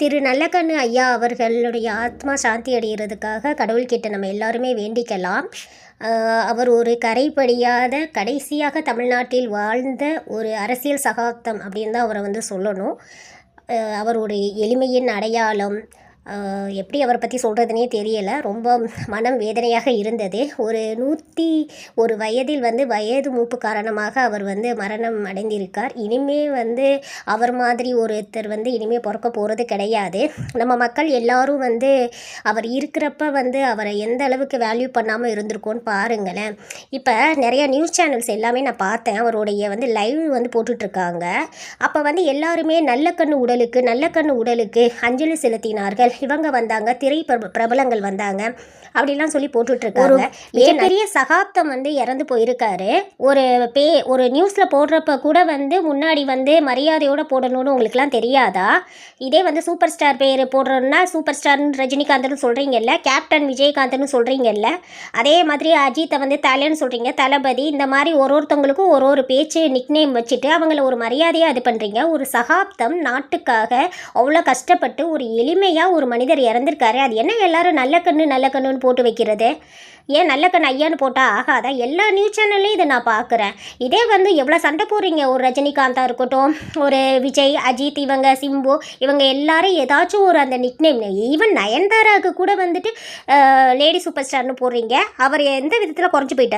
திரு நல்லக்கண்ணு ஐயா அவர்களுடைய ஆத்மா சாந்தி அடைகிறதுக்காக கடவுள்கிட்ட நம்ம எல்லாருமே வேண்டிக்கலாம். அவர் ஒரு கரைபடியாத கடைசியாக தமிழ்நாட்டில் வாழ்ந்த ஒரு அரசியல் சகாப்தம் அப்படின்னு தான் அவரை சொல்லணும். அவருடைய எளிமையின் அடையாளம், எப்படி அவரை பற்றி சொல்கிறதுனே தெரியலை. ரொம்ப மனம் வேதனையாக இருந்தது. ஒரு 101 வயதில் வயது மூப்பு காரணமாக அவர் மரணம் அடைந்திருக்கார். இனிமே அவர் மாதிரி ஒருத்தர் இனிமேல் பிறக்க போகிறது கிடையாது. நம்ம மக்கள் எல்லாரும் அவர் இருக்கிறப்ப அவரை எந்த அளவுக்கு வேல்யூ பண்ணாமல் இருந்திருக்கோன்னு பாருங்களேன். இப்போ நிறையா நியூஸ் சேனல்ஸ் எல்லாமே நான் பார்த்தேன். அவருடைய லைவ் போட்டுட்ருக்காங்க. அப்போ எல்லாருமே நல்ல கண்ணு உடலுக்கு அஞ்சலி செலுத்தினார்கள். இவங்க வந்தாங்க, திரை பிரபலங்கள் வந்தாங்க அப்படிலாம் சொல்லி போட்டுட்ருக்காங்க. மிகப்பெரிய சகாப்தம் இறந்து போயிருக்காரு. ஒரு நியூஸில் போடுறப்ப கூட முன்னாடி மரியாதையோடு போடணும்னு உங்களுக்குலாம் தெரியாதா? இதே சூப்பர் ஸ்டார் பேர் போடுறோன்னா சூப்பர் ஸ்டார்னு ரஜினிகாந்த்னு சொல்கிறீங்கல்ல, கேப்டன் விஜயகாந்த்னு சொல்கிறீங்கல்ல, அதே மாதிரி அஜித்தை தலைன்னு சொல்கிறீங்க, தளபதி, இந்த மாதிரி ஒருத்தவங்களுக்கும் ஒரு பேச்சு நிக்நேம் வச்சுட்டு அவங்கள ஒரு மரியாதையாக இது பண்ணுறீங்க. ஒரு சகாப்தம் நாட்டுக்காக அவ்வளோ கஷ்டப்பட்டு ஒரு எளிமையாக ஒரு மனிதர் இறந்திருக்காரு. அது என்ன எல்லாரும் நல்ல கண்ணுன்னு போட்டு வைக்கிறது? ஏன் நல்ல கண் ஐயான்னு போட்டால் ஆகாதா? எல்லா நியூஸ் சேனல்லையும் இதை நான் பார்க்குறேன். இதே எவ்வளோ சண்டை போடுறீங்க. ஒரு ரஜினிகாந்தாக இருக்கட்டும், ஒரு விஜய், அஜித், இவங்க சிம்பு, இவங்க எல்லாரும் ஏதாச்சும் ஒரு அந்த நிக்நேம், ஈவன் நயன்தாராவுக்கு கூட லேடி சூப்பர் ஸ்டார்னு போடுறீங்க. அவர் எந்த விதத்தில் குறைஞ்சி போயிட்டார்?